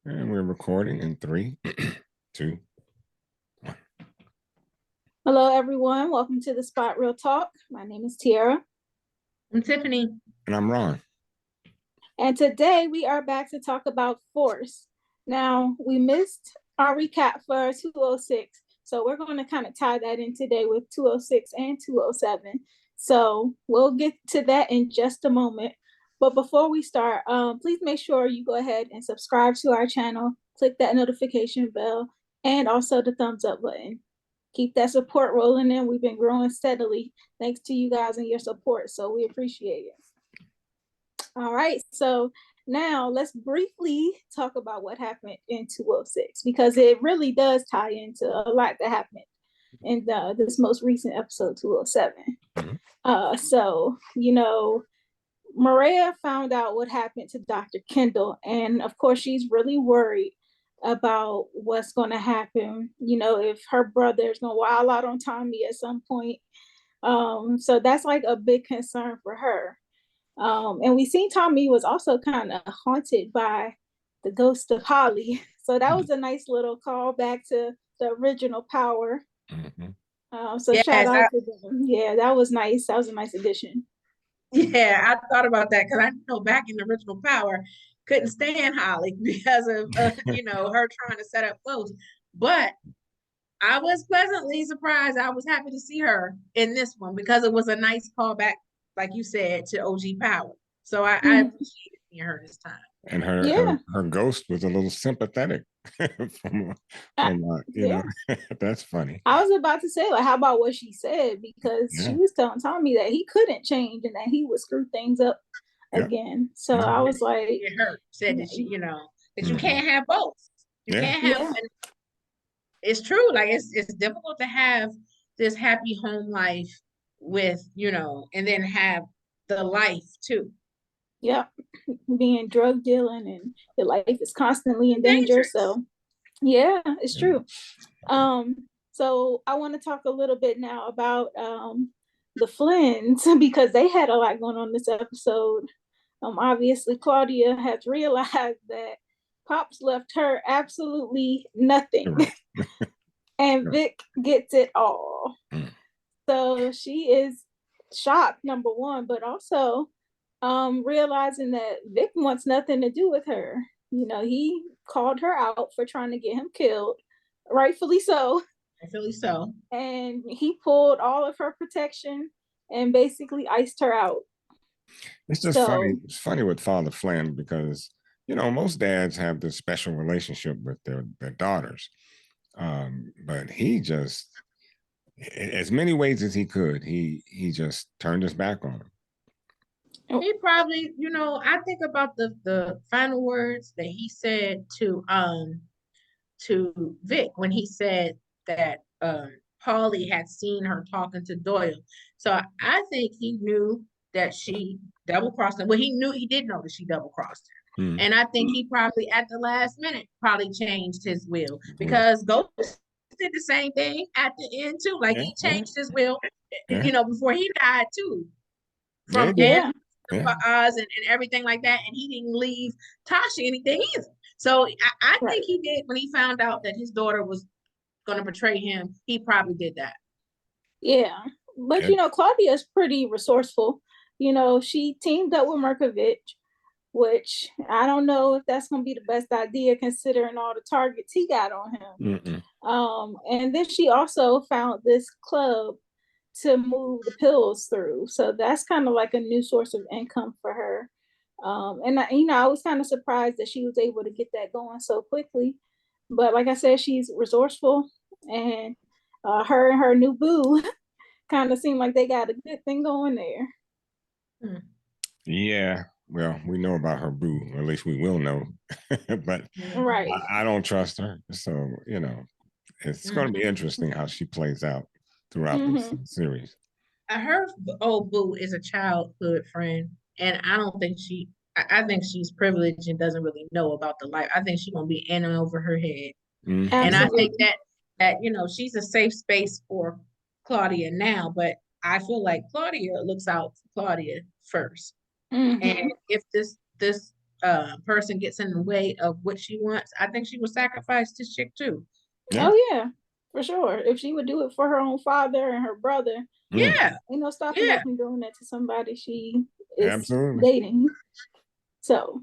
And we're recording in 3, 2. Hello, everyone. Welcome to the Spot Real Talk. My name is Tiara. I'm Tiffany. And I'm Ron. And today we are back to talk about force. Now, we missed our recap for 206. So we're going to kind of tie that in today with 206 and 207. So we'll get to that in just a moment. But before we start, please make sure you go ahead and subscribe to our channel, click that notification bell, and also the thumbs up button. Keep that support rolling in. We've been growing steadily thanks to you guys and your support. So we appreciate it. All right. So now let's briefly talk about what happened in 206, because it really does tie into a lot that happened in this most recent episode 207. Maria found out what happened to Dr. Kendall. And of course, she's really worried about what's going to happen, if her brother is going to wild out on Tommy at some point. So that's like a big concern for her. And we seen Tommy was also kind of haunted by the ghost of Holly. So that was a nice little callback to the original Power. Shout out to them. Yeah, that was nice. That was a nice addition. Yeah, I thought about that because I know back in the original Power, couldn't stand Holly because of her trying to set up clothes. But I was pleasantly surprised. I was happy to see her in this one because it was a nice callback, like you said, to OG Power. So I appreciated seeing her this time. And her ghost was a little sympathetic that's funny. I was about to say, like, how about what she said? Because she was telling Tommy that he couldn't change and that he would screw things up again. So I was like, it hurt. Said that that you can't have both. You can't have. It's true. Like it's difficult to have this happy home life with and then have the life too. Yeah, being drug dealing and your life is constantly in danger. So yeah, it's true. So I want to talk a little bit now about the Flynns, because they had a lot going on this episode. Obviously Claudia has realized that Pops left her absolutely nothing. And Vic gets it all. So she is shocked, number one, but also realizing that Vic wants nothing to do with her. He called her out for trying to get him killed, rightfully so. And he pulled all of her protection and basically iced her out. It's just funny. It's funny with Father Flynn because most dads have this special relationship with their daughters, but he just, as many ways as he could, he just turned his back on him. He probably, I think about the final words that he said to Vic when he said that Paulie had seen her talking to Doyle. So I think he knew that she double-crossed him. Well, he did know that she double-crossed him. And I think he probably at the last minute probably changed his will, because Ghost did the same thing at the end too. Like he changed his will, before he died too. From Oz and everything like that, and he didn't leave Tasha anything either. So I think he did when he found out that his daughter was going to betray him. He probably did that. Yeah, but Claudia is pretty resourceful. She teamed up with Mirković, which I don't know if that's going to be the best idea considering all the targets he got on him. And then she also found this club to move the pills through. So that's kind of like a new source of income for her. And I was kind of surprised that she was able to get that going so quickly. But like I said, she's resourceful, and her and her new boo kind of seem like they got a good thing going there. Yeah, well, we know about her boo, or at least we will know. But I don't trust her. So, it's going to be interesting how she plays out throughout this series. Her old boo is a childhood friend, and I don't think I think she's privileged and doesn't really know about the life. I think she's gonna be in and over her head. And I think that she's a safe space for Claudia now, but I feel like Claudia looks out for Claudia first. And if this person gets in the way of what she wants, I think she would sacrifice this chick too. Yeah. Oh yeah, for sure. If she would do it for her own father and her brother, yeah, ain't no stopping her from doing that to somebody she is absolutely dating. So,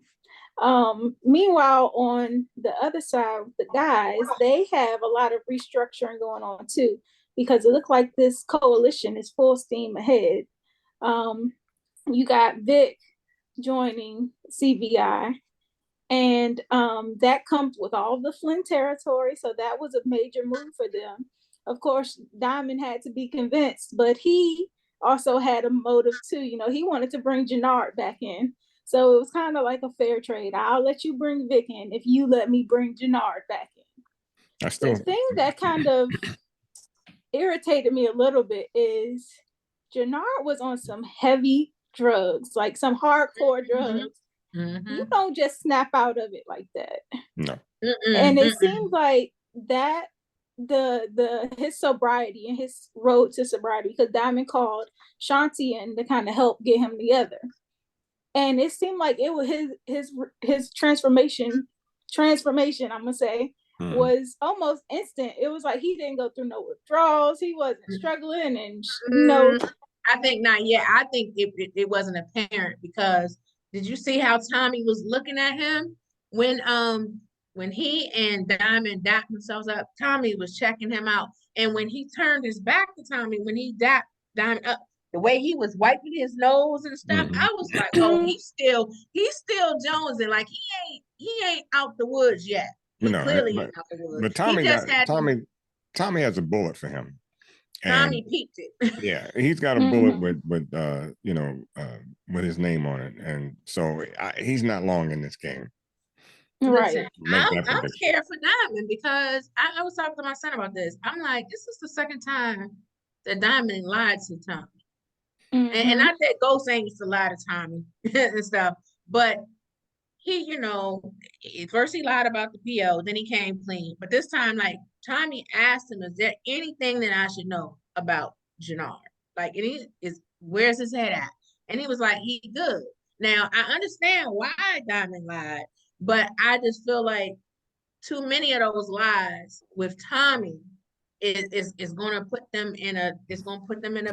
meanwhile, on the other side, the guys, they have a lot of restructuring going on too, because it looked like this coalition is full steam ahead. You got Vic joining CVI, and that comes with all the Flynn territory, so that was a major move for them. Of course, Diamond had to be convinced, but he also had a motive too. You know, he wanted to bring Jenard back in, so it was kind of like a fair trade. I'll let you bring Vic in if you let me bring Jenard back in. The thing that kind of irritated me a little bit is Jenard was on some heavy drugs, like some hardcore drugs. You don't just snap out of it like that. No. And it seems like that his sobriety and his road to sobriety, because Diamond called Shanti in to kind of help get him together. And it seemed like it was his transformation, I'm gonna say, was almost instant. It was like he didn't go through no withdrawals. He wasn't struggling, and I think not yet. I think it wasn't apparent, because did you see how Tommy was looking at him when he and Diamond dapped themselves up? Tommy was checking him out, and when he turned his back to Tommy, when he dapped Diamond up, the way he was wiping his nose and stuff, I was like, oh, he's still jonesing, like he ain't out the woods yet. He clearly ain't out the woods. But Tommy has a bullet for him. Tommy peeped it. Yeah, he's got a bullet with his name on it, and so he's not long in this game. Right. I'm scared for Diamond, because I was talking to my son about this. I'm like, this is the second time that Diamond lied to Tommy. And not that Ghost ain't used to lie to Tommy and stuff, but he, first he lied about the PO, then he came clean. But this time, like, Tommy asked him, is there anything that I should know about Jenard? Like, where's his head at? And he was like, he good. Now, I understand why Diamond lied, but I just feel like too many of those lies with Tommy is going to put them in a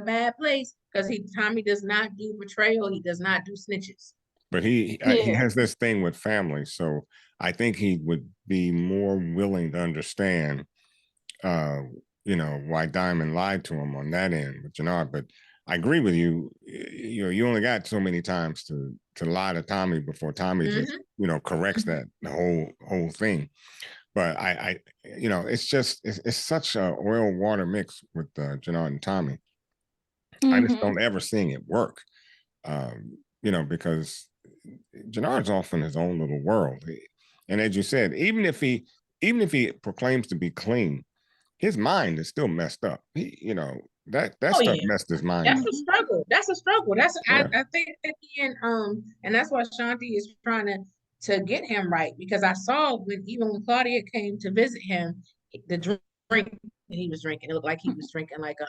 bad place, because Tommy does not do betrayal. He does not do snitches. But he has this thing with family, so I think he would be more willing to understand, why Diamond lied to him on that end with Jenard. But I agree with you. You only got so many times to lie to Tommy before Tommy just corrects that the whole thing. But it's such a oil water mix with Jenard and Tommy. I just don't ever seeing it work. Because Jenard's off in his own little world, and as you said, even if he proclaims to be clean, his mind is still messed up. That stuff messed his mind up. That's a struggle. I think that and that's why Shanti is trying to get him right, because I saw when Claudia came to visit him, the drink that he was drinking, it looked like he was drinking like a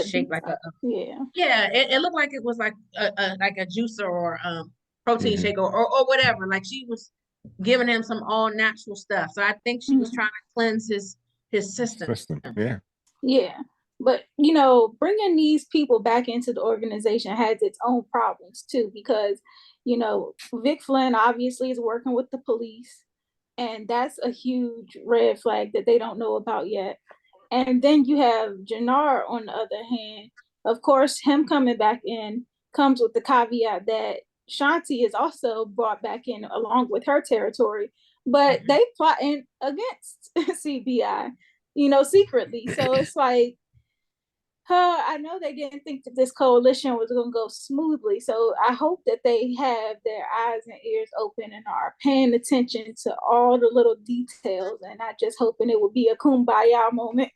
shake, it looked like it was like a juicer or protein shake or whatever. Like, she was giving him some all natural stuff. So I think she was trying to cleanse his system. Yeah. But, bringing these people back into the organization has its own problems too, because, Vic Flynn obviously is working with the police, and that's a huge red flag that they don't know about yet. And then you have Jenard on the other hand. Of course, him coming back in comes with the caveat that Shanti is also brought back in along with her territory, but they plotting against CBI, secretly. So it's like, I know they didn't think that this coalition was going to go smoothly. So I hope that they have their eyes and ears open and are paying attention to all the little details, and not just hoping it will be a kumbaya moment.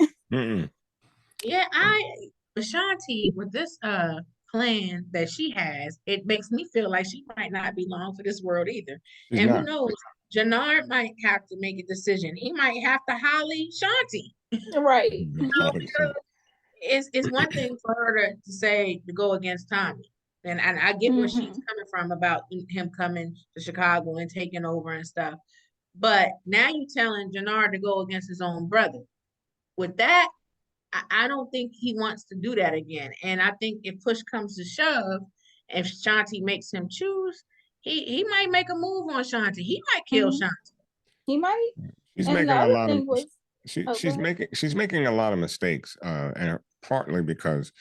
Yeah, Shanti, with this plan that she has, it makes me feel like she might not be long for this world either. And who knows, Jenard might have to make a decision. He might have to holly Shanti. Right. Because it's one thing for her to say to go against Tommy, And I get where she's coming from about him coming to Chicago and taking over and stuff. But now you're telling Jenard to go against his own brother. With that, I don't think he wants to do that again. And I think if push comes to shove, if Shanti makes him choose, he might make a move on Shanti. He might kill Shanti. He might. She's and making the a other lot thing of was, she's making a lot of mistakes, and partly because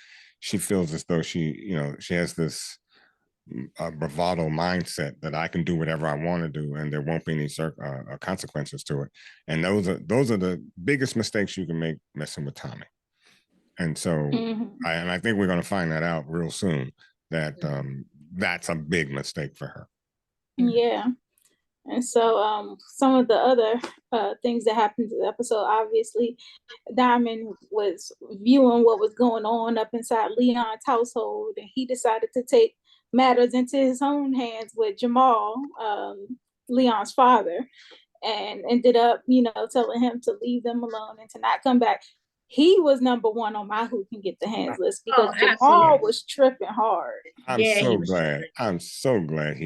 she feels as though she has this bravado mindset that I can do whatever I want to do and there won't be any consequences to it. And those are the biggest mistakes you can make messing with Tommy. And so I think we're going to find that out real soon, that that's a big mistake for her. Yeah. And so some of the other things that happened in the episode, obviously, Diamond was viewing what was going on up inside Leon's household, and he decided to take matters into his own hands with Jamal, Leon's father, and ended up, telling him to leave them alone and to not come back. He was number one on my who can get the hands list because Jamal was tripping hard. I'm so glad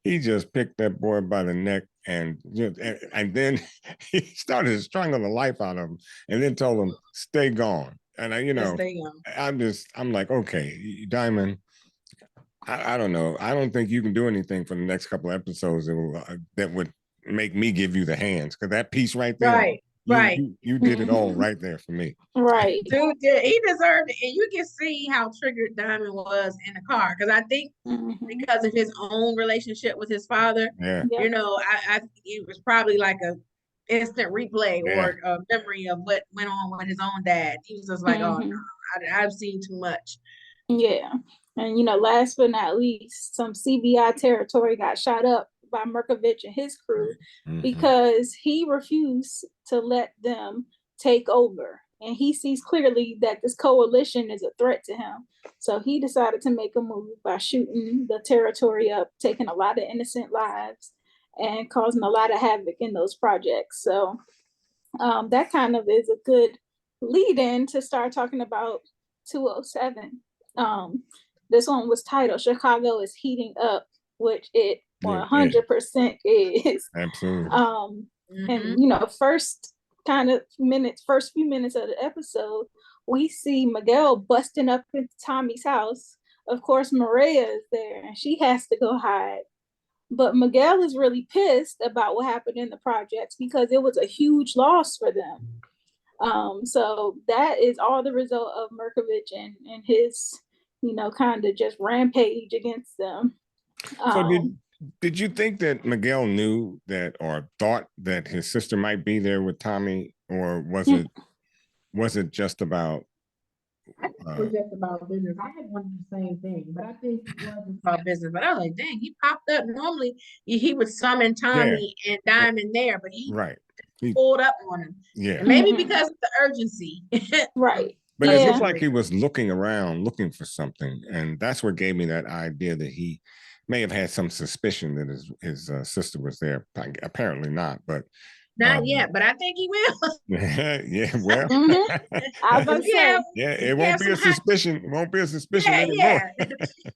he just picked that boy by the neck and then he started to strangle the life out of him and then told him, stay gone. And I'm like, okay, Diamond, I don't know. I don't think you can do anything for the next couple of episodes that would make me give you the hands, because that piece right there, you did it all right there for me. Right. Dude, he deserved it. And you can see how triggered Diamond was in the car. Because I think because of his own relationship with his father, I it was probably like a instant replay or a memory of what went on with his own dad. He was just like, oh, no, I've seen too much. Yeah. And, last but not least, some CBI territory got shot up by Mirković and his crew because he refused to let them take over. And he sees clearly that this coalition is a threat to him. So he decided to make a move by shooting the territory up, taking a lot of innocent lives and causing a lot of havoc in those projects. So that kind of is a good lead in to start talking about 207. This one was titled Chicago is Heating Up, which it 100% is. Absolutely. And first few minutes of the episode, we see Miguel busting up into Tommy's house. Of course, Maria is there and she has to go hide. But Miguel is really pissed about what happened in the projects because it was a huge loss for them. So that is all the result of Mirković and his, kind of just rampage against them. So did you think that Miguel knew that or thought that his sister might be there with Tommy, or was it just about? I think it was just about business. I had wanted the same thing, but I think it was about business. But I was like, dang, he popped up. Normally, he would summon Tommy and Diamond there, but he pulled up on him. Yeah, and maybe because of the urgency. Right. But it looked like he was looking around, looking for something, and that's what gave me that idea that he may have had some suspicion that his sister was there. Apparently not, but not yet. But I think he will. Yeah, well, I was about to say, it won't be a suspicion. It won't be a suspicion anymore.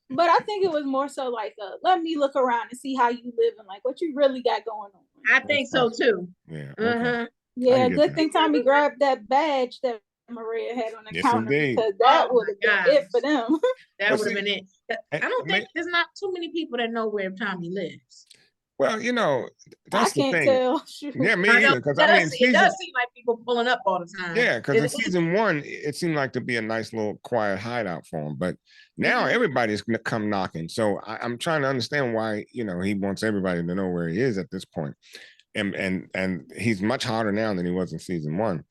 But I think it was more so like, let me look around and see how you live and like what you really got going on. I think so too. Yeah. Okay. Yeah. Good thing Tommy grabbed that badge that Maria had on the counter, because that would have been it for them. That would have been it. I don't think there's not too many people that know where Tommy lives. Well, that's the thing. Tell. Yeah, me either. Because it does seem like people pulling up all the time. Yeah, because in season 1, it seemed like to be a nice little quiet hideout for him. But now everybody's gonna come knocking. So I'm trying to understand why he wants everybody to know where he is at this point. And he's much harder now than he was in season 1.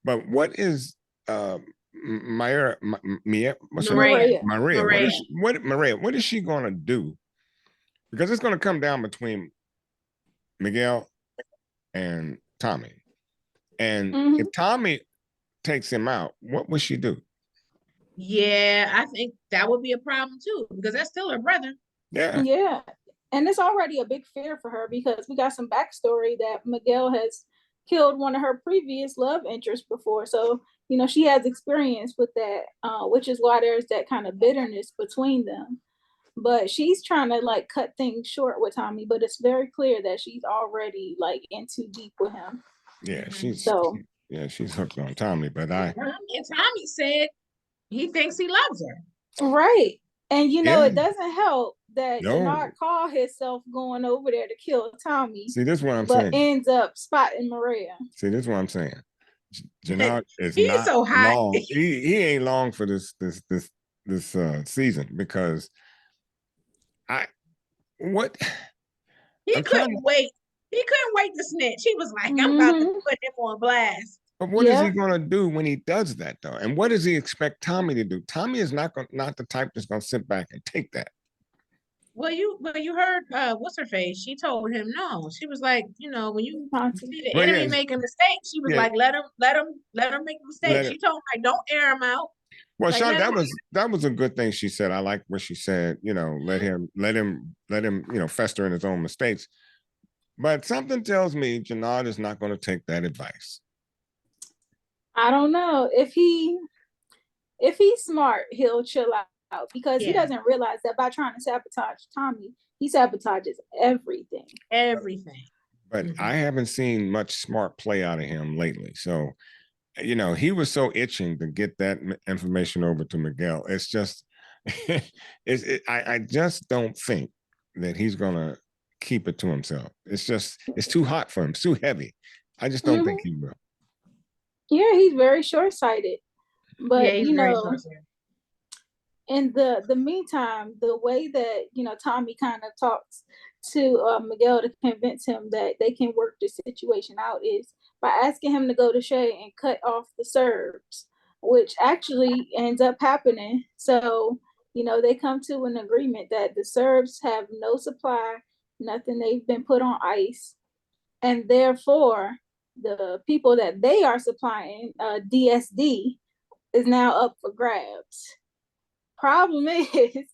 But what is Maria? What is she gonna do? Because it's gonna come down between Miguel and Tommy. And if Tommy takes him out, what would she do? Yeah, I think that would be a problem too, because that's still her brother. Yeah. Yeah. And it's already a big fear for her because we got some backstory that Miguel has killed one of her previous love interests before. So, she has experience with that, which is why there's that kind of bitterness between them. but she's trying to like cut things short with Tommy, but it's very clear that she's already like in too deep with him. Yeah, she's hooked on Tommy, but and Tommy said he thinks he loves her. Right. And it doesn't help that Jenard called himself going over there to kill Tommy. See, this is what I'm saying. But ends up spotting Maria. See, this is what I'm saying. Jenard is He's not so hot. long. He ain't long for this season because he couldn't wait. He couldn't wait to snitch. He was like, I'm about to put him on blast. But what is he going to do when he does that, though? And what does he expect Tommy to do? Tommy is not the type that's going to sit back and take that. Well, you heard what's her face? She told him no. She was like, when you see the enemy making mistakes, she was like, let him make mistakes. She told him like, don't air him out. Well, like, Shanti, that was a good thing she said. I like what she said. Let him fester in his own mistakes. But something tells me Jenard is not going to take that advice. I don't know. If he's smart, he'll chill out because he doesn't realize that by trying to sabotage Tommy, he sabotages everything. But I haven't seen much smart play out of him lately. So, he was so itching to get that information over to Miguel. It's just, I just don't think that he's going to keep it to himself. It's too hot for him. It's too heavy. I just don't think he will. Yeah, he's very short-sighted. But, in the meantime, the way that, Tommy kind of talks to Miguel to convince him that they can work the situation out is by asking him to go to Shay and cut off the Serbs, which actually ends up happening. So, they come to an agreement that the Serbs have no supply, nothing, they've been put on ice, and therefore the people that they are supplying, DSD, is now up for grabs. Problem is,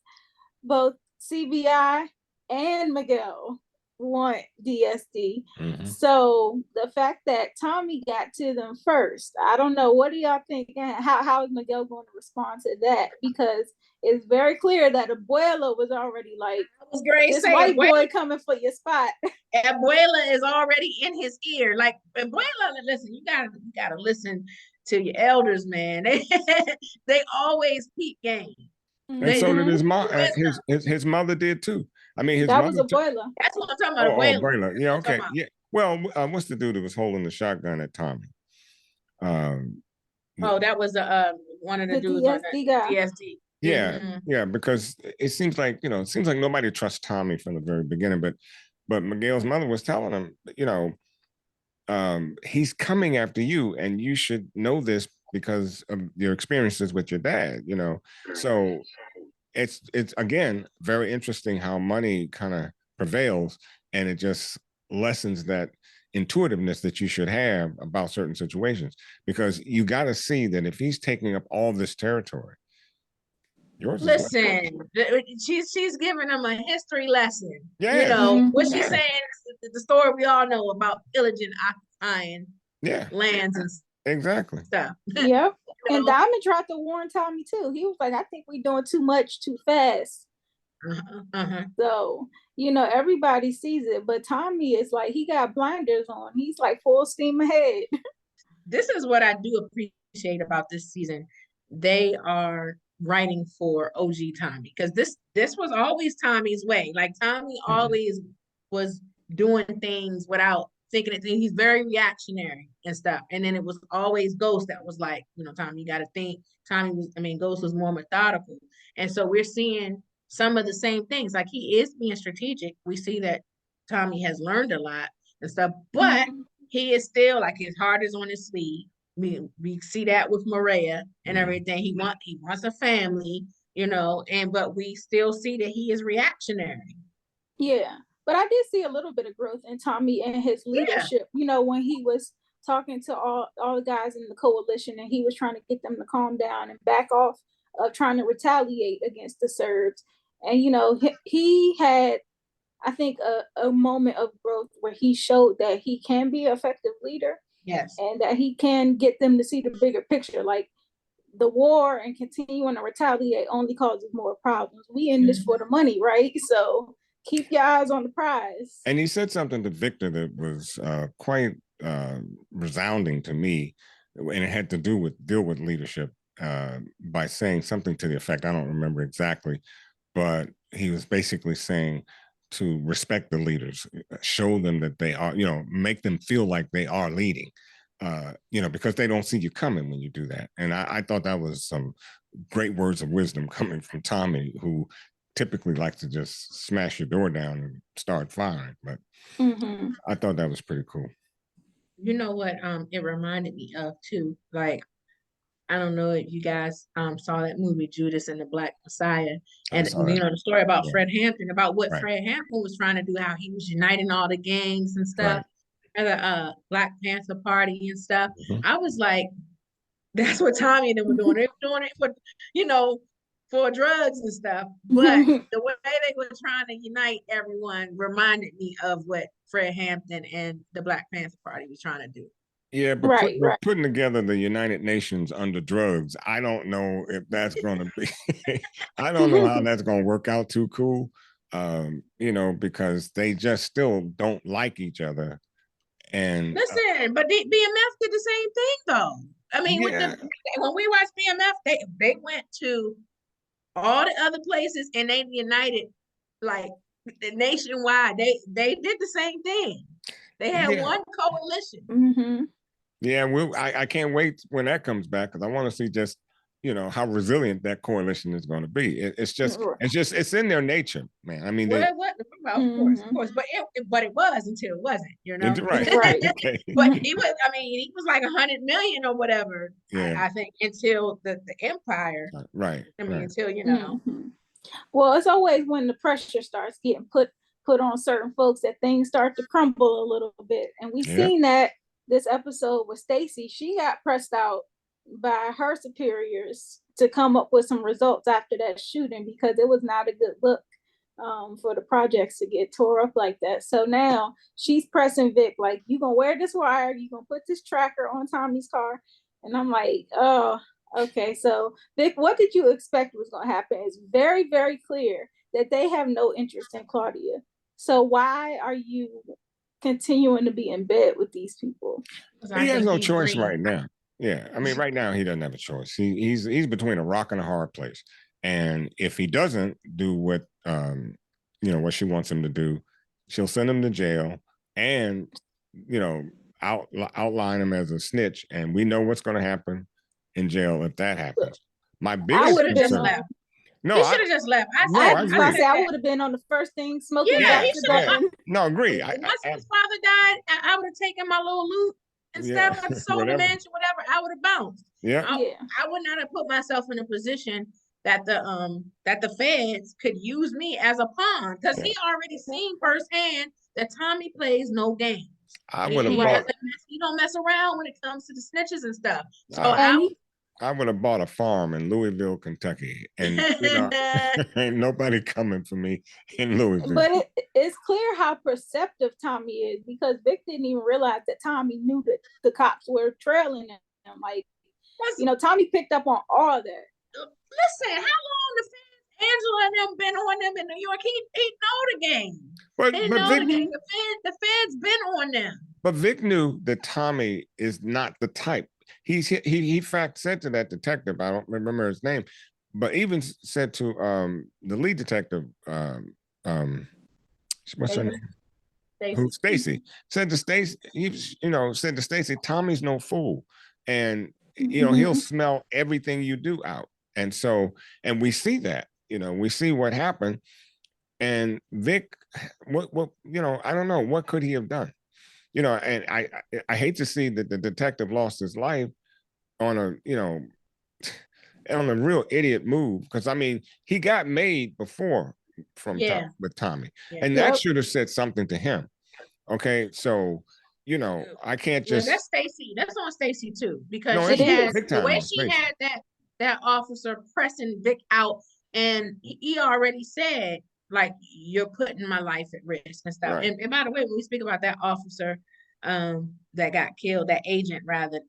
both CBI and Miguel want DSD. Mm-hmm. So the fact that Tommy got to them first, I don't know. What do y'all think? How is Miguel going to respond to that? Because it's very clear that Abuela was already like, this white boy coming for your spot. Abuela is already in his ear. Like, Abuela, listen, you gotta listen to your elders, man. They always peep game. And so did his mom. His mother did too. I mean, that was Abuela. That's what I'm talking about. Abuela. Yeah, okay. Yeah. Well, what's the dude that was holding the shotgun at Tommy? That was one of the dudes on the DSD. Yeah, yeah, because it seems like nobody trusts Tommy from the very beginning, but Miguel's mother was telling him, he's coming after you, and you should know this because of your experiences with your dad, So it's again very interesting how money kind of prevails, and it just lessens that intuitiveness that you should have about certain situations, because you got to see that if he's taking up all this territory. Listen, she's giving him a history lesson. Yeah. What she's saying is the story we all know about pillaging, occupying lands and exactly stuff. Yep. And Diamond tried to warn Tommy too. He was like, I think we're doing too much too fast. So, everybody sees it, but Tommy is like, he got blinders on. He's like full steam ahead. This is what I do appreciate about this season. They are writing for OG Tommy, because this was always Tommy's way. Like, Tommy always was doing things without thinking it. He's very reactionary and stuff. And then it was always Ghost that was like, Tommy, you got to think. Ghost was more methodical. And so we're seeing some of the same things. Like, he is being strategic. We see that Tommy has learned a lot and stuff, but he is still like, his heart is on his sleeve. We see that with Maria and everything. He wants a family, but we still see that he is reactionary. Yeah, but I did see a little bit of growth in Tommy and his leadership. When he was talking to all the guys in the coalition, and he was trying to get them to calm down and back off of trying to retaliate against the Serbs. And he had, I think, a moment of growth where he showed that he can be an effective leader. Yes. And that he can get them to see the bigger picture. Like, the war and continuing to retaliate only causes more problems. We in this for the money, right? So keep your eyes on the prize. And he said something to Victor that was quite resounding to me, and it had to deal with leadership by saying something to the effect, I don't remember exactly, but he was basically saying to respect the leaders, show them that they are, make them feel like they are leading, because they don't see you coming when you do that. And I thought that was some great words of wisdom coming from Tommy, who typically likes to just smash your door down and start firing. But I thought that was pretty cool. You know what it reminded me of too? Like, I don't know if you guys saw that movie Judas and the Black Messiah, and the story about Fred Hampton, about what Fred Hampton was trying to do, how he was uniting all the gangs and stuff, and the Black Panther Party and stuff. I was like, that's what Tommy and them were doing. They were doing it for, for drugs and stuff. But the way they were trying to unite everyone reminded me of what Fred Hampton and the Black Panther Party was trying to do. Yeah, but putting together the United Nations under drugs, I don't know if that's going to be, I don't know how that's going to work out too cool, because they just still don't like each other. And listen, but BMF did the same thing though. I mean, when we watched BMF, they went to all the other places and they united like nationwide. They did the same thing. They had one coalition. Yeah, I can't wait when that comes back, because I want to see just how resilient that coalition is going to be. It's in their nature, man. I mean, of course, but it was until it wasn't, right. Okay. But he was like 100 million or whatever. Yeah. I think until the empire, right? I mean, until Well, it's always when the pressure starts getting put on certain folks that things start to crumble a little bit, and we've seen that. This episode with Stacy, she got pressed out by her superiors to come up with some results after that shooting, because it was not a good look for the projects to get tore up like that. So now she's pressing Vic, like, you gonna wear this wire, you gonna put this tracker on Tommy's car. And I'm like, oh, okay. So Vic, what did you expect was gonna happen? It's very, very clear that they have no interest in Claudia. So why are you continuing to be in bed with these people? He has no choice right now. Yeah, I mean, right now he doesn't have a choice. He's between a rock and a hard place, and if he doesn't do what what she wants him to do, she'll send him to jail and outline him as a snitch, and we know what's going to happen in jail if that happens. My biggest concern. No, he should have just left. I would have been on the first thing smoking. Yeah, he should have. No, agree. Once his father died, I would have taken my little loot and stuff, like sold the mansion, whatever. I would have bounced. I would not have put myself in a position that the feds could use me as a pawn, because he already seen firsthand that Tommy plays no games. He don't mess around when it comes to the snitches and stuff. So I would have bought a farm in Louisville, Kentucky, and ain't nobody coming for me in Louisville. But it's clear how perceptive Tommy is, because Vic didn't even realize that Tommy knew that the cops were trailing him. Like, Tommy picked up on all of that. Listen, how long the fans, Angela and them, been on them in New York? He know the game. But Vic, the feds been on them. But Vic knew that Tommy is not the type. He said to that detective, I don't remember his name, but even said to the lead detective, what's her name? Stacy. Said to Stacy, said to Stacy, Tommy's no fool, and he'll smell everything you do out. And so, and we see that, we see what happened. And Vic, what I don't know, what could he have done? And I hate to see that the detective lost his life on a real idiot move, because I mean, he got made before with Tommy, and that should have said something to him. Okay, so I can't just. That's Stacy. That's on Stacy too, because she has the way she had that officer pressing Vic out, and he already said, like, you're putting my life at risk and stuff. Right. And by the way, when we speak about that officer that got killed, that agent rather,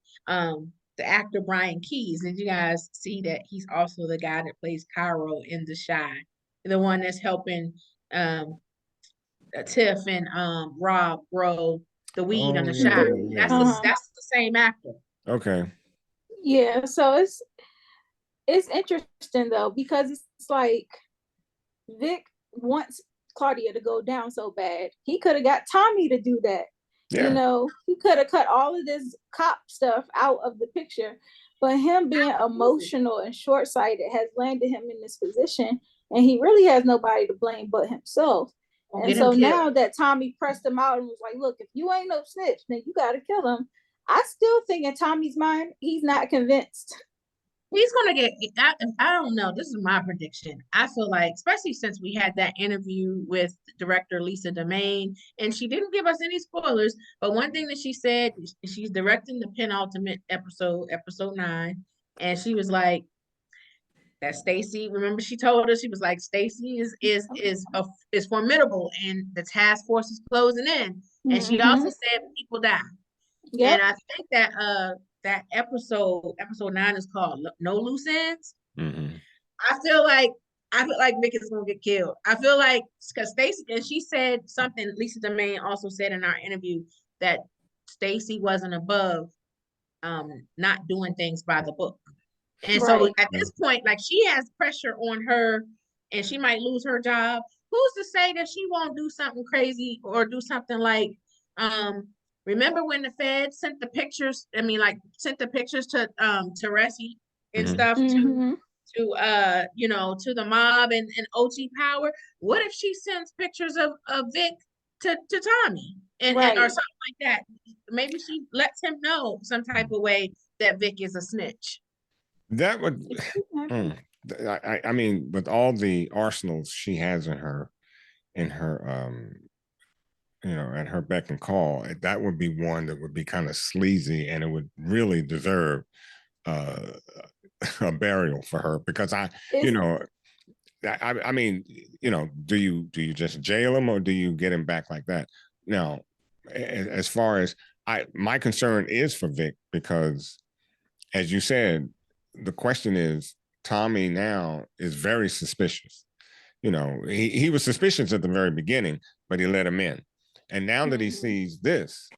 the actor Brian Keyes. Did you guys see that he's also the guy that plays Cairo in The Shy, the one that's helping Tiff and Rob grow the weed on The Shy? That's the same actor. Okay. Yeah, so it's interesting though, because it's like Vic wants Claudia to go down so bad. He could have got Tommy to do that. Yeah. You know, he could have cut all of this cop stuff out of the picture, but him being emotional and short-sighted has landed him in this position, and he really has nobody to blame but himself. And so now that Tommy pressed him out and was like, look, if you ain't no snitch, then you got to kill him. I still think in Tommy's mind, he's not convinced. He's going to get, I don't know, this is my prediction. I feel like, especially since we had that interview with director Lisa Domain, and she didn't give us any spoilers, but one thing that she said, she's directing the penultimate episode, episode 9, and she was like, that Stacy, remember she told us, she was like, Stacy is formidable and the task force is closing in. And she also said people die. Yep. And I think that that episode 9 is called No Loose Ends. I feel like Vic is gonna get killed. I feel like, because Stacy, and she said something, Lisa Domain also said in our interview, that Stacy wasn't above not doing things by the book. And so at this point, like, she has pressure on her and she might lose her job. Who's to say that she won't do something crazy or do something like, remember when the Fed sent the pictures, sent the pictures to Teresi and stuff to you know, to the mob and OG Power? What if she sends pictures of Vic to Tommy and or something like that? Maybe she lets him know some type of way that Vic is a snitch. That would, I mean, with all the arsenals she has in her, you know, at her beck and call, that would be one that would be kind of sleazy, and it would really deserve a burial for her, because you know, I mean, you know, do you just jail him or do you get him back like that? Now, as far as my concern is for Vic, because as you said, the question is, Tommy now is very suspicious. You know, he was suspicious at the very beginning, but he let him in. And now that he sees this,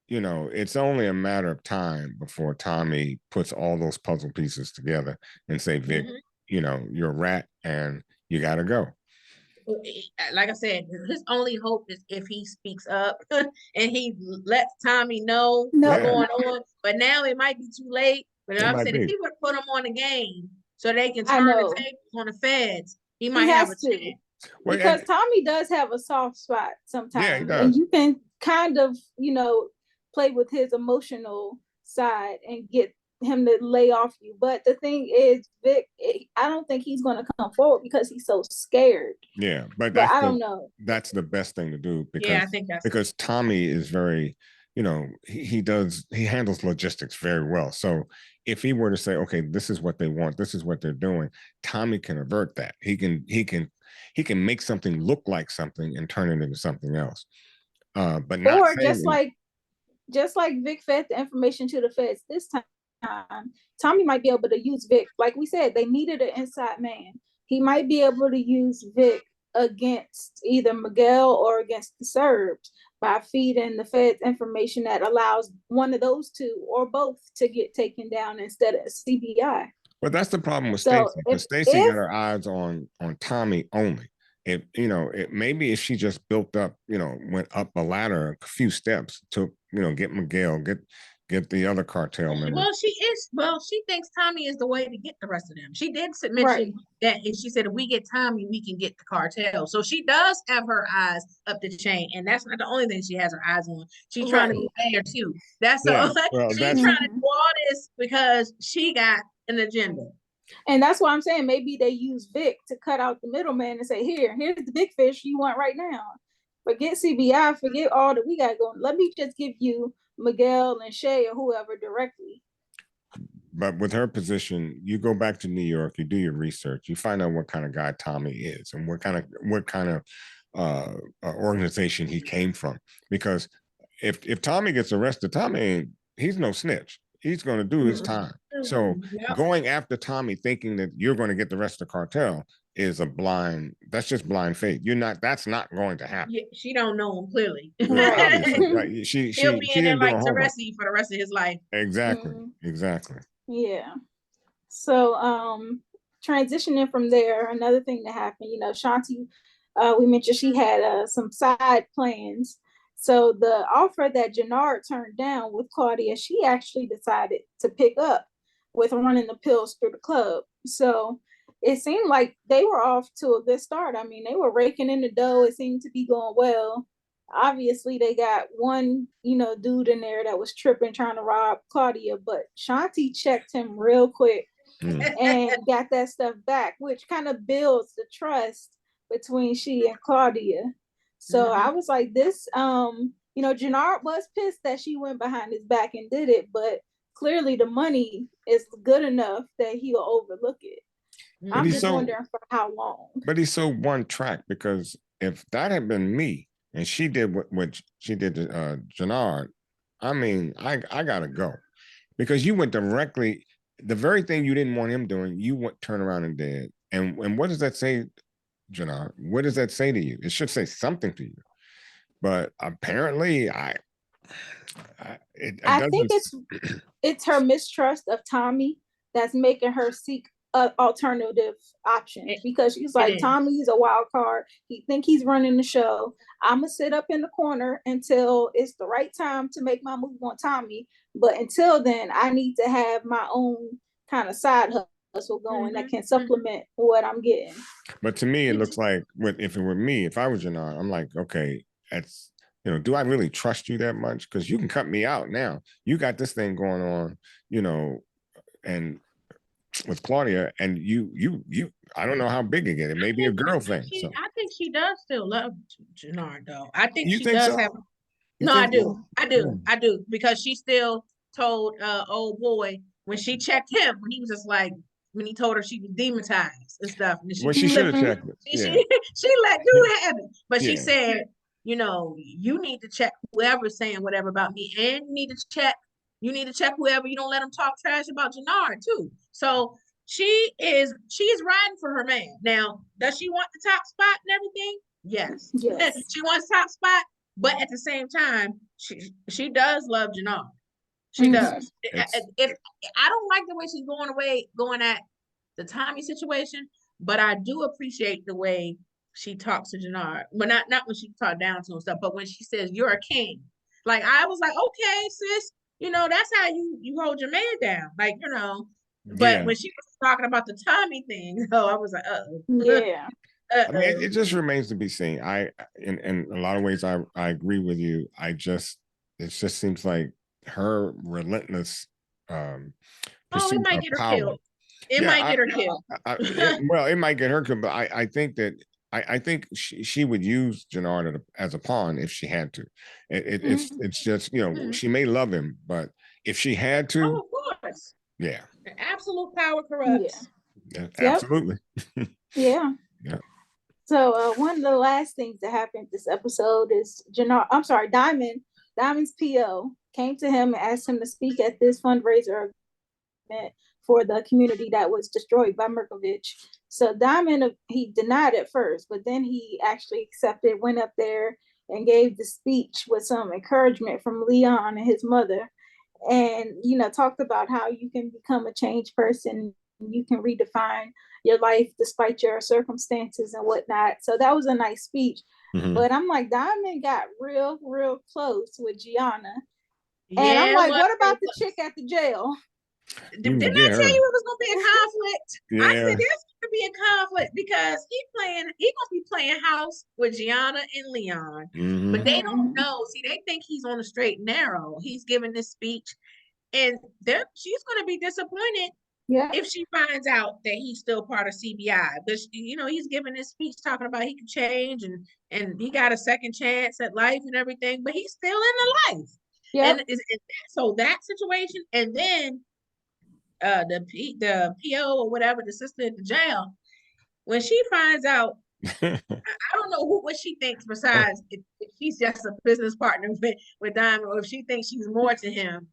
you know, it's only a matter of time before Tommy puts all those puzzle pieces together and say, Vic, you know, you're a rat and you got to go. Like I said, his only hope is if he speaks up and he lets Tommy know what's going on. But now it might be too late. But I'm saying, if he would put him on a game so they can turn the tables on the feds, he might have a chance. Because Tommy does have a soft spot sometimes. Yeah, and you can kind of, you know, play with his emotional side and get him to lay off you. But the thing is, Vic, I don't think he's going to come forward because he's so scared. Yeah, but I don't know. That's the best thing to do, because I think because Tommy is very, you know, he handles logistics very well. So if he were to say, okay, this is what they want, this is what they're doing, Tommy can avert that. He can make something look like something and turn it into something else. But not, or just like Vic fed the information to the feds this time, Tommy might be able to use Vic. Like we said, they needed an inside man. He might be able to use Vic against either Miguel or against the Serbs by feeding the feds information that allows one of those two or both to get taken down instead of CBI. But that's the problem with Stacy, because Stacy got her eyes on Tommy only. If, you know, maybe if she just built up, you know, went up a ladder a few steps to, you know, get Miguel, get the other cartel members. Well, she thinks Tommy is the way to get the rest of them. She did mention that, and she said, if we get Tommy, we can get the cartel. So she does have her eyes up the chain, and that's not the only thing she has her eyes on. She's trying to be there too. That's all. She's trying to do all this because she got an agenda. And that's why I'm saying maybe they use Vic to cut out the middleman and say, here's the big fish you want right now. Forget CBI, forget all that we got going. Let me just give you Miguel and Shay or whoever directly. But with her position, you go back to New York, you do your research, you find out what kind of guy Tommy is and what kind of organization he came from. Because if Tommy gets arrested, he's no snitch. He's going to do his time. So Yep. going after Tommy, thinking that you're going to get the rest of the cartel, is that's just blind faith. That's not going to happen. Yeah, she don't know him clearly. Obviously, right? He'll be in there like Teresi for the rest of his life. Exactly, exactly. Yeah. So, transitioning from there, another thing that happened, Shanti, we mentioned she had some side plans. So the offer that Jenard turned down with Claudia, she actually decided to pick up with running the pills through the club. So it seemed like they were off to a good start. I mean, they were raking in the dough. It seemed to be going well. Obviously, they got one, dude in there that was tripping, trying to rob Claudia, but Shanti checked him real quick and got that stuff back, which kind of builds the trust between she and Claudia. So I was like, this, Jenard was pissed that she went behind his back and did it, but clearly the money is good enough that he'll overlook it. I'm just wondering for how long. But he's so one track, because if that had been me and she did what she did to Jenard, I mean, I gotta go, because you went directly, the very thing you didn't want him doing, you went turn around and did. And what does that say, Jenard? What does that say to you? It should say something to you. But apparently, I think it's her mistrust of Tommy that's making her seek alternative options, because she's like, Tommy's a wild card. He think he's running the show. I'm gonna sit up in the corner until it's the right time to make my move on Tommy. But until then, I need to have my own kind of side hustle going that can supplement what I'm getting. But to me, it looks like, if it were me, if I was Jenard, I'm like, okay, that's, do I really trust you that much? Because you can cut me out now. You got this thing going on, and with Claudia, and you I don't know how big again. It may be a girl thing. I think she does still love Jenard, though. I think she does have. No, I do. I do, because she still told old boy when she checked him, when he was just like, when he told her she was demonetized and stuff. And she should have checked it. She let you have it, but she said, you need to check whoever's saying whatever about me, and you need to check whoever, you don't let them talk trash about Jenard too. So she's riding for her man. Now, does she want the top spot and everything? Yes. She wants top spot, but at the same time, she does love Jenard. She does. If I don't like the way she's going at the Tommy situation, but I do appreciate the way she talks to Jenard. But not when she talked down to him stuff, but when she says, "You're a king." Like, I was like, okay, sis, that's how you hold your man down. Like, but when she was talking about the Tommy thing, I was like, yeah. I mean, it just remains to be seen. In a lot of ways, I agree with you. It just seems like her relentless pursuit it might of get her power. Killed. It might get her killed. It might get her killed, but I think that I think she would use Jenard as a pawn if she had to. It's just, she may love him, but if she had to, of course, yeah, absolute power corrupts. Yeah, absolutely. Yeah. So one of the last things that happened this episode is Diamond's PO came to him and asked him to speak at this fundraiser event for the community that was destroyed by Mirković. So Diamond, he denied at first, but then he actually accepted, went up there and gave the speech with some encouragement from Leon and his mother, and talked about how you can become a changed person, you can redefine your life despite your circumstances and whatnot. So that was a nice speech. But I'm like, Diamond got real close with Gianna, and I'm like, what about the chick at the jail? Didn't I tell you it was gonna be a conflict? Yeah. I said there's gonna be a conflict, because he's gonna be playing house with Gianna and Leon, but they don't know. See, they think he's on the straight and narrow. He's giving this speech, and she's gonna be disappointed if she finds out that he's still part of CBI. But he's giving this speech talking about he can change and he got a second chance at life and everything, but he's still in the life. And so that situation, and then the PO or whatever, the sister at the jail, when she finds out, I don't know what she thinks, besides if she's just a business partner with Diamond, or if she thinks she's more to him.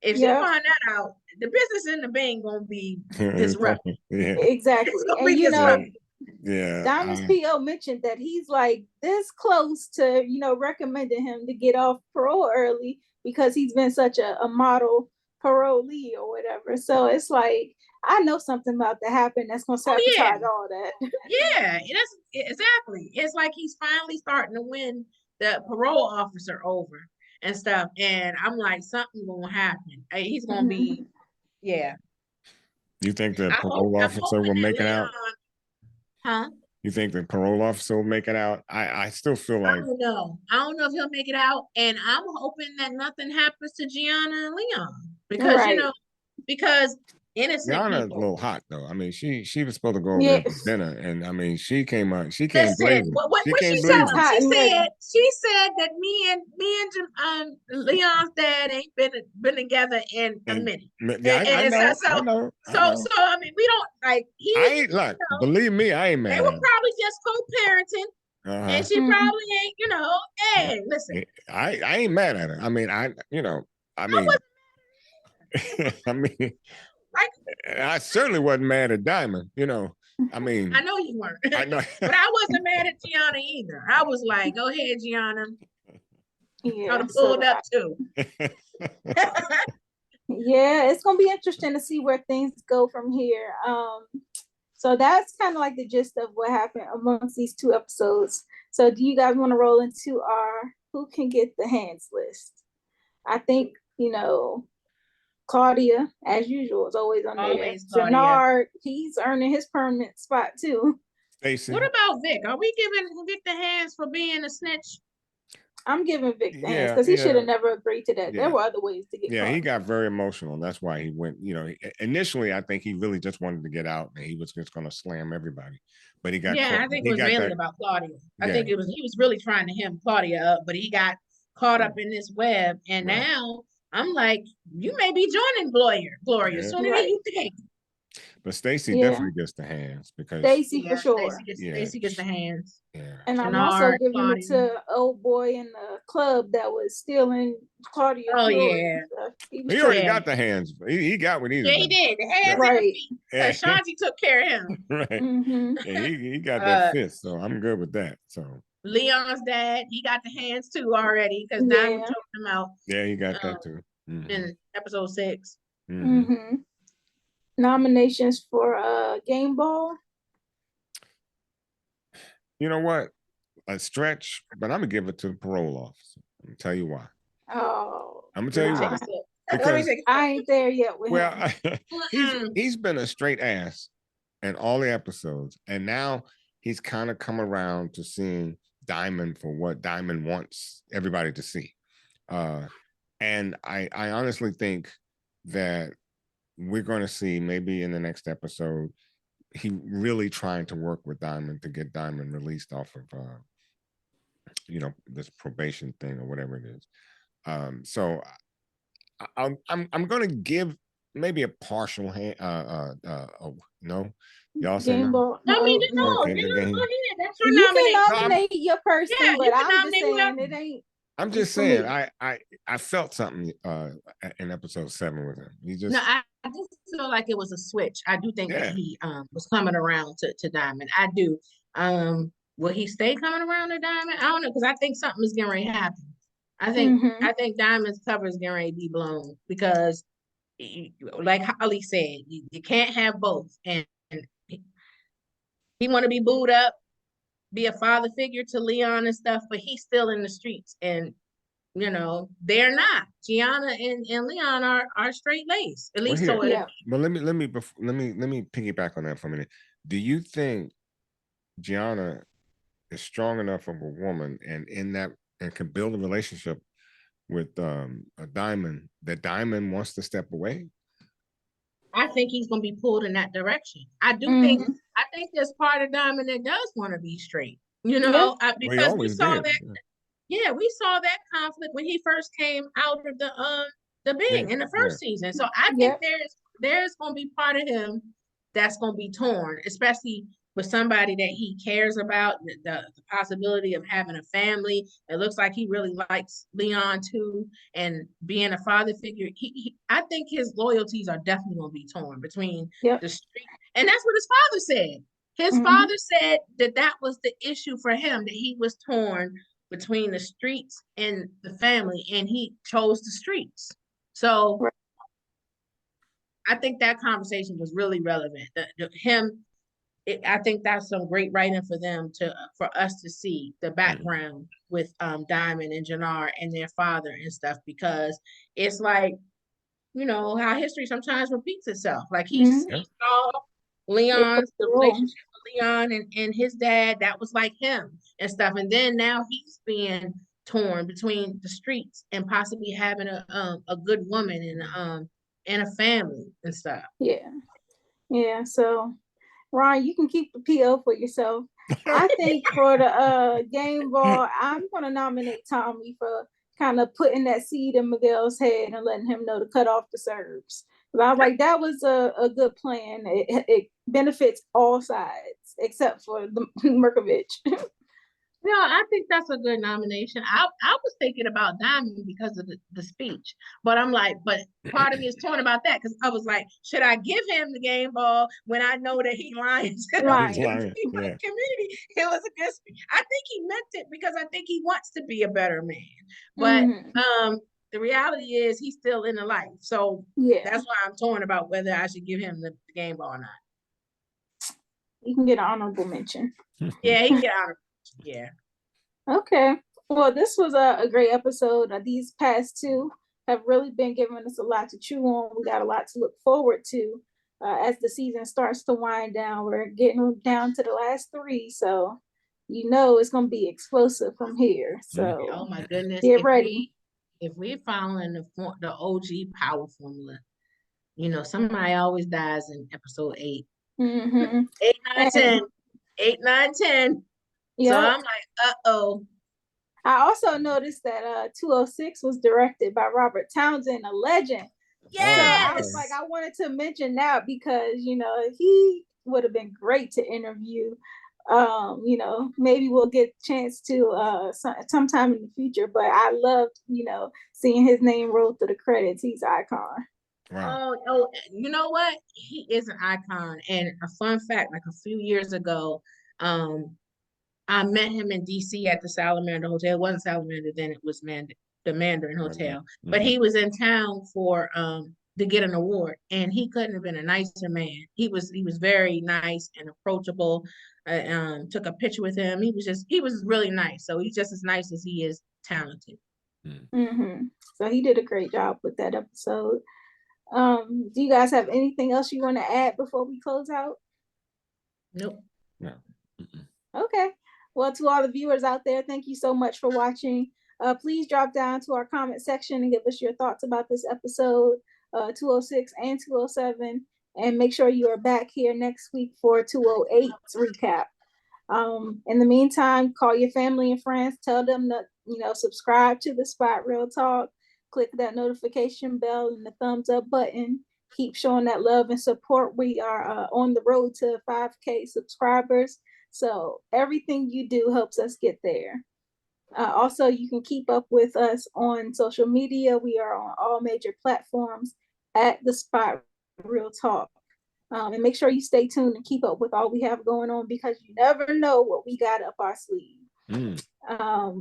If she find that out, the business in the bank gonna be disrupted. Exactly. It's gonna and be disrupted. Diamond's PO mentioned that he's like this close to, recommending him to get off parole early because he's been such a model parolee or whatever. So it's like, I know something about to happen that's gonna sabotage all that. Yeah, that's exactly. It's like he's finally starting to win the parole officer over and stuff. And I'm like, something gonna happen. He's gonna be, You think the parole officer will make it out? Huh? You think the parole officer will make it out? I still feel like, I don't know. I don't know if he'll make it out. And I'm hoping that nothing happens to Gianna and Leon. Because, because innocent Gianna's people. a little hot though. I mean, she was supposed to go over there for dinner, and I mean, she came blazing. What she said? She said that me and Leon's dad ain't been together in a minute. I know. So I mean, we don't like. I ain't like. Believe me, I ain't mad. They were probably just co-parenting. And she probably ain't, hey, listen. I ain't mad at her. I mean, I mean, I certainly wasn't mad at Diamond, I mean, I know you weren't. I know. But I wasn't mad at Gianna either. I was like, go ahead, Gianna. Yeah, I'd have pulled up too. Yeah, it's gonna be interesting to see where things go from here. So that's kind of like the gist of what happened amongst these two episodes. So do you guys want to roll into our who can get the hands list? I think, Claudia, as usual, is always on there. Jenard, he's earning his permanent spot too. Stacey. What about Vic? Are we giving Vic the hands for being a snitch? I'm giving Vic the hands because he should have never agreed to that. There were other ways to get caught. He got very emotional. That's why he went, initially I think he really just wanted to get out and he was just going to slam everybody. But he got caught. I think it was mainly about Claudia. I think he was really trying to hem Claudia up, but he got caught up in this web. And now I'm like, you may be joining Gloria sooner than you think. But Stacey definitely gets the hands because Stacey for sure. Stacey gets the hands. Yeah. And I'm also giving it to old boy in the club that was stealing Claudia. Oh yeah. He already got the hands. He got what he did. Yeah, he did. The hands and the feet. Shanti took care of him. Right. Mm-hmm. Yeah, he got that fist, so I'm good with that. So Leon's dad, he got the hands too already because Diamond took him out. Yeah, he got that too. Mm-hmm. In episode 6. Mm-hmm. Nominations for Game Ball. You know what? A stretch, but I'm gonna give it to the parole officer. I'm gonna tell you why. Oh, I'm gonna tell you why. Because I ain't there yet with him. He's been a straight ass in all the episodes, and now he's kind of come around to seeing Diamond for what Diamond wants everybody to see. And I honestly think that we're going to see maybe in the next episode, he really trying to work with Diamond to get Diamond released off of, this probation thing or whatever it is. So I'm going to give maybe a partial hand. No, y'all say no. I mean, no. Okay, go ahead. That's your nomination. You can nominate your person, but I'm just saying it ain't. I'm just saying, I felt something in episode 7 with him. He just I just feel like it was a switch. I do think that he was coming around to Diamond. I do. Will he stay coming around to Diamond? I don't know, because I think something is getting ready to happen. I think Diamond's cover is getting ready to be blown because, like Holly said, you can't have both. And he want to be booed up, be a father figure to Leon and stuff, but he's still in the streets, and they're not. Gianna and Leon are straight laced, at least. So but let me piggyback on that for a minute. Do you think Gianna is strong enough of a woman and can build a relationship with a Diamond that Diamond wants to step away? I think he's going to be pulled in that direction. I think there's part of Diamond that does want to be straight, because we saw that. Yeah, we saw that conflict when he first came out of the Bing in the first season. So I think there's going to be part of him that's going to be torn, especially with somebody that he cares about, the possibility of having a family. It looks like he really likes Leon too, and being a father figure. I think his loyalties are definitely going to be torn between the street, and that's what his father said. His father said that was the issue for him, that he was torn between the streets and the family, and he chose the streets. So I think that conversation was really relevant. I think that's some great writing for us to see the background with Diamond and Jenard and their father and stuff, because it's like, you know, how history sometimes repeats itself. Like he saw Leon's the relationship with Leon and his dad, that was like him and stuff, and then now he's being torn between the streets and possibly having a good woman and a family and stuff. Yeah. So Ron, you can keep the PO for yourself. I think for the game ball, I'm gonna nominate Tommy for kind of putting that seed in Miguel's head and letting him know to cut off the Serbs. I was like, that was a good plan. It benefits all sides except for the Mirković. No, I think that's a good nomination. I was thinking about Diamond because of the speech, but I'm like, but part of me is torn about that, because I was like, should I give him the game ball when I know that he lying to the community? It was a good speech. I think he meant it because I think he wants to be a better man. But the reality is he's still in the life. So that's why I'm torn about whether I should give him the game ball or not. You can get an honorable mention. Yeah, he can get honorable. Yeah. Okay. Well, this was a great episode. These past two have really been giving us a lot to chew on. We got a lot to look forward to as the season starts to wind down. We're getting down to the last three, so you know it's going to be explosive from here. So, oh my goodness, get ready. If we're following the OG power formula, you know, somebody always dies in episode 8. 8, 9, 10. 8, 9, 10. Yep. So I'm like, uh-oh. I also noticed that 206 was directed by Robert Townsend, a legend. Yes. So I was like, I wanted to mention that because, you know, he would have been great to interview. You know, maybe we'll get a chance to sometime in the future, but I loved, you know, seeing his name roll through the credits. He's an icon. Wow. Oh, you know what? He is an icon. And a fun fact, like a few years ago, I met him in DC at the Salamander Hotel. It wasn't Salamander then, it was the Mandarin Hotel. But he was in town for to get an award, and he couldn't have been a nicer man. He was very nice and approachable. Took a picture with him. He was really nice. So he's just as nice as he is talented. So he did a great job with that episode. Do you guys have anything else you want to add before we close out? Nope. No. Okay. Well, to all the viewers out there, thank you so much for watching. Please drop down to our comment section and give us your thoughts about this episode, 206 and 207. And make sure you are back here next week for 208's recap. In the meantime, call your family and friends. Tell them to, you know, subscribe to the Spot Real Talk. Click that notification bell and the thumbs up button. Keep showing that love and support. We are on the road to 5K subscribers. So everything you do helps us get there. Also, you can keep up with us on social media. We are on all major platforms at the Spot Real Talk. And make sure you stay tuned and keep up with all we have going on, because you never know what we got up our sleeve.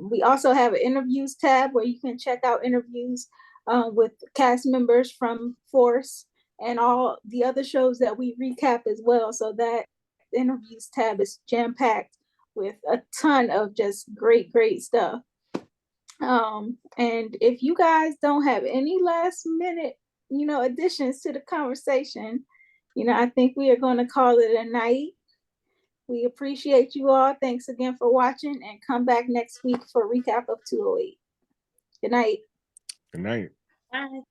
We also have an interviews tab where you can check out interviews with cast members from Force and all the other shows that we recap as well. So that interviews tab is jam-packed with a ton of just great stuff. And if you guys don't have any last minute, you know, additions to the conversation, you know, I think we are going to call it a night. We appreciate you all. Thanks again for watching, and come back next week for a recap of 208. Good night. Good night. Bye.